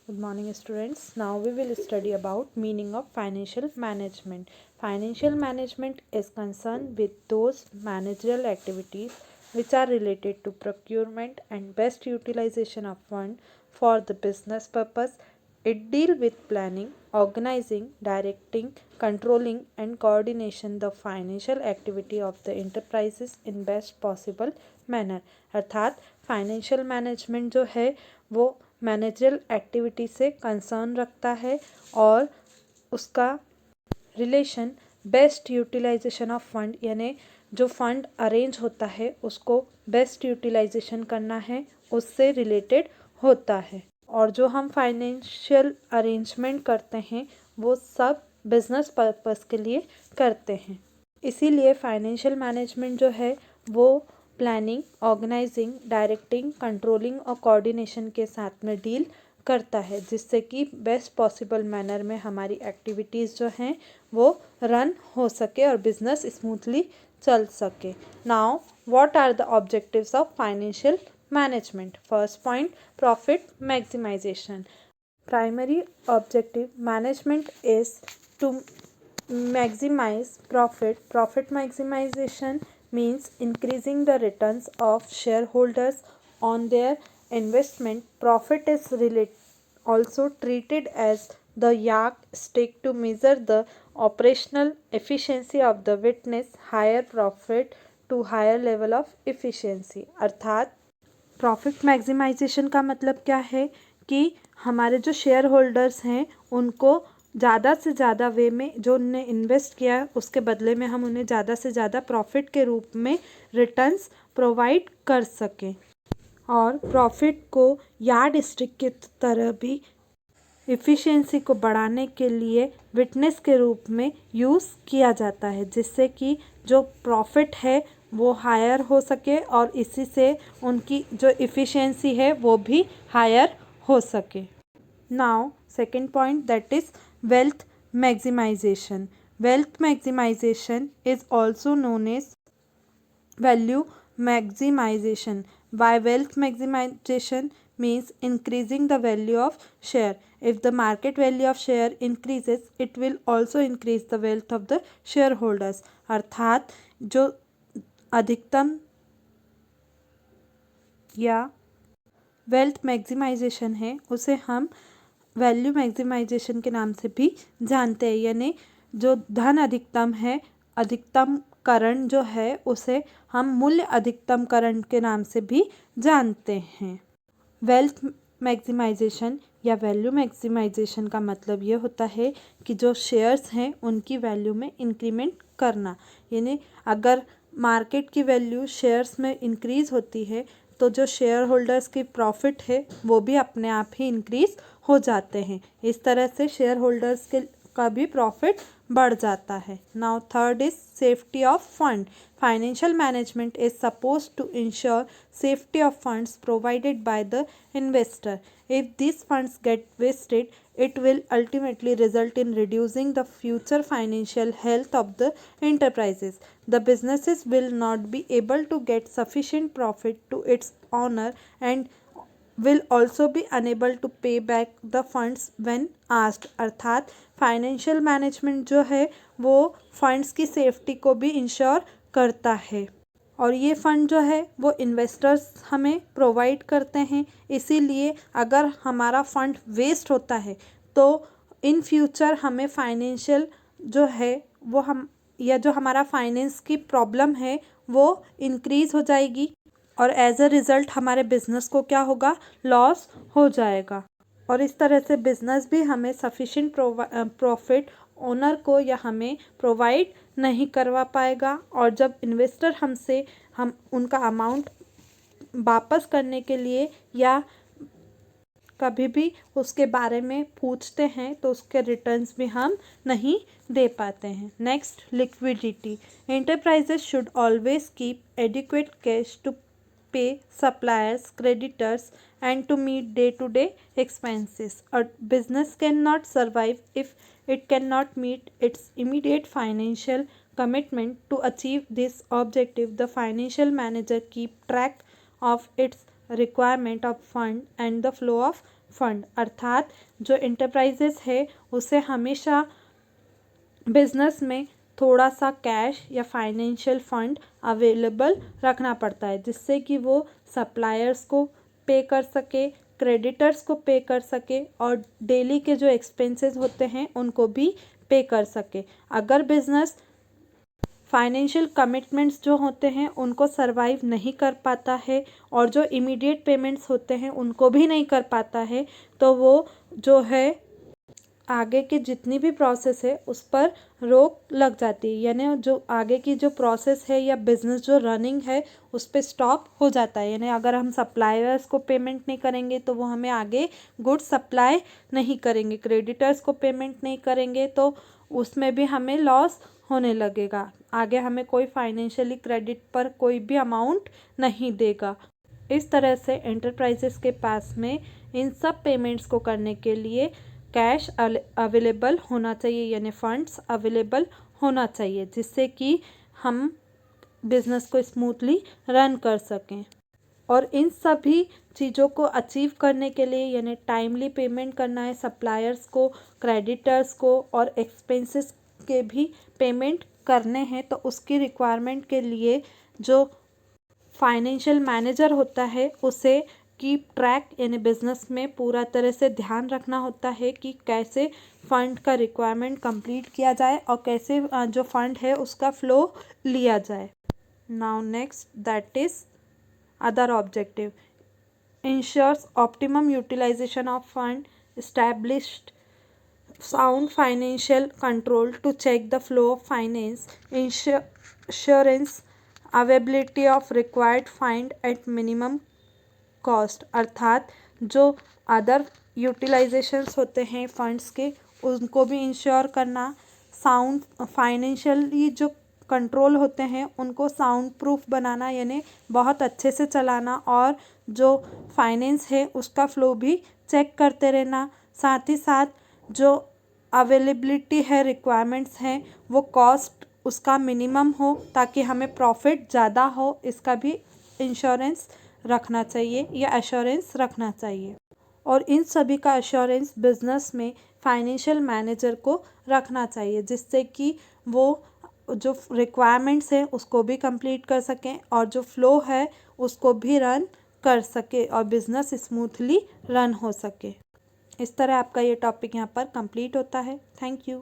Good morning, students. Now we will study about meaning of financial management. Financial management is concerned with those managerial activities which are related to procurement and best utilization of fund for the business purpose. It deals with planning, organizing, directing, controlling and coordination the financial activity of the enterprises in best possible manner. अर्थात financial management जो है वो managerial activity से concern रखता है और उसका relation best utilization of fund यानी जो फंड अरेंज होता है उसको बेस्ट यूटिलाइजेशन करना है उससे रिलेटेड होता है। और जो हम फाइनेंशियल अरेंजमेंट करते हैं वो सब बिजनेस पर्पस के लिए करते हैं। इसीलिए फाइनेंशियल मैनेजमेंट जो है वो प्लानिंग, ऑर्गेनाइजिंग, डायरेक्टिंग, कंट्रोलिंग और कोऑर्डिनेशन के साथ में डील करता है जिससे कि बेस्ट पॉसिबल मैनर में हमारी एक्टिविटीज़ जो हैं वो रन हो सके और बिजनेस स्मूथली चल सके। Now what are the objectives of financial management? First point, profit maximization. Primary objective management is to maximize profit. Profit maximization means increasing the returns of shareholders on their investment. Profit is also treated as the yardstick to measure the operational efficiency of the witness higher profit to higher level of efficiency। अर्थात profit maximisation का मतलब क्या है कि हमारे जो share holders हैं उनको ज़्यादा से ज़्यादा वे में जो उनने इन्वेस्ट किया है उसके बदले में हम उन्हें ज़्यादा से ज़्यादा प्रॉफिट के रूप में रिटर्न्स प्रोवाइड कर सकें। और प्रॉफिट को यार्ड स्टिक की तरह भी इफ़िशेंसी को बढ़ाने के लिए विटनेस के रूप में यूज़ किया जाता है जिससे कि जो प्रॉफिट है वो हायर हो सके और इसी से उनकी जो इफ़िशेंसी है वो भी हायर हो सके। Now second point that is wealth maximization. Wealth maximization is also known as value maximization. By wealth maximization means increasing the value of share. If the market value of share increases, it will also increase the wealth of the shareholders. अर्थात जो अधिकतम या wealth maximisation है उसे हम value maximisation के नाम से भी जानते हैं, यानी जो धन अधिकतम है, अधिकतमकरण जो है उसे हम मूल्य अधिकतमकरण के नाम से भी जानते हैं। वेल्थ मैक्सिमाइजेशन या वैल्यू मैक्सिमाइजेशन का मतलब ये होता है कि जो शेयर्स हैं उनकी वैल्यू में इंक्रीमेंट करना, यानी अगर मार्केट की वैल्यू शेयर्स में इंक्रीज़ होती है तो जो शेयर होल्डर्स की प्रॉफिट है वो भी अपने आप ही इंक्रीज़ हो जाते हैं। इस तरह से शेयर होल्डर्स के का भी प्रॉफिट बढ़ जाता है। Now third is safety of fund. Financial management is suppose to ensure safety of funds provided by the investor. If this funds get wasted it will ultimately result in reducing the future financial health of the enterprises. The businesses will not be able to get sufficient profit to its owner and will also be unable to pay back the funds when asked। अर्थात financial management जो है वो funds की safety को भी ensure करता है और ये फंड जो है वो इन्वेस्टर्स हमें प्रोवाइड करते हैं। इसीलिए अगर हमारा फंड वेस्ट होता है तो इन फ्यूचर हमें फाइनेंशियल जो है वो हम या जो हमारा फाइनेंस की प्रॉब्लम है वो इंक्रीज़ हो जाएगी और एज अ रिज़ल्ट हमारे बिजनेस को क्या होगा, लॉस हो जाएगा। और इस तरह से बिजनेस भी हमें सफिशिएंट प्रॉफिट ओनर को या हमें प्रोवाइड नहीं करवा पाएगा और जब इन्वेस्टर हमसे हम उनका अमाउंट वापस करने के लिए या कभी भी उसके बारे में पूछते हैं तो उसके रिटर्न्स भी हम नहीं दे पाते हैं। Next, liquidity. Enterprises should always keep adequate cash to pay suppliers, creditors and to meet day-to-day expenses. A business cannot survive if it cannot meet its immediate financial commitment. To achieve this objective, the financial manager keep track of its requirement of fund and the flow of fund, अर्थात जो enterprises है उसे हमेशा business में थोड़ा सा cash या financial fund available रखना पड़ता है, जिससे कि वो सप्लायर्स को पे कर सके, क्रेडिटर्स को पे कर सके और डेली के जो एक्सपेंसेस होते हैं उनको भी पे कर सके। अगर बिजनेस फाइनेंशियल कमिटमेंट्स जो होते हैं उनको सरवाइव नहीं कर पाता है और जो इमीडिएट पेमेंट्स होते हैं उनको भी नहीं कर पाता है, तो वो जो है आगे की जितनी भी प्रोसेस है उस पर रोक लग जाती है, यानी जो आगे की जो प्रोसेस है या बिजनेस जो रनिंग है उस पर स्टॉप हो जाता है। यानी अगर हम सप्लायर्स को पेमेंट नहीं करेंगे तो वो हमें आगे गुड्स सप्लाई नहीं करेंगे, क्रेडिटर्स को पेमेंट नहीं करेंगे तो उसमें भी हमें लॉस होने लगेगा, आगे हमें कोई फाइनेंशियली क्रेडिट पर कोई भी अमाउंट नहीं देगा। इस तरह से एंटरप्राइजेस के पास में इन सब पेमेंट्स को करने के लिए कैश अवेलेबल होना चाहिए, यानी फंड्स अवेलेबल होना चाहिए, जिससे कि हम बिज़नेस को स्मूथली रन कर सकें। और इन सभी चीज़ों को अचीव करने के लिए यानी टाइमली पेमेंट करना है सप्लायर्स को, क्रेडिटर्स को और एक्सपेंसेस के भी पेमेंट करने हैं, तो उसकी रिक्वायरमेंट के लिए जो फाइनेंशियल मैनेजर होता है उसे कीप ट्रैक यानी बिजनेस में पूरा तरह से ध्यान रखना होता है कि कैसे फंड का रिक्वायरमेंट कंप्लीट किया जाए और कैसे जो फंड है उसका फ्लो लिया जाए। Now next that is other objective ensures optimum utilization of fund, established sound financial control to check the flow of finance, insurance availability of required fund at minimum cost, अर्थात जो other utilisations होते हैं funds के उनको भी ensure करना, sound financially जो control होते हैं उनको साउंड प्रूफ बनाना यानी बहुत अच्छे से चलाना और जो फाइनेंस है उसका फ्लो भी चेक करते रहना, साथ ही साथ जो अवेलेबिलिटी है रिक्वायरमेंट्स हैं वो कॉस्ट उसका मिनिमम हो ताकि हमें प्रॉफिट ज़्यादा हो, इसका भी इंश्योरेंस रखना चाहिए या एश्योरेंस रखना चाहिए। और इन सभी का एश्योरेंस बिजनेस में फाइनेंशियल मैनेजर को रखना चाहिए, जिससे कि वो जो रिक्वायरमेंट्स हैं उसको भी कंप्लीट कर सकें और जो फ्लो है उसको भी रन कर सके और बिजनेस स्मूथली रन हो सके। इस तरह आपका ये टॉपिक यहाँ पर कंप्लीट होता है। Thank you.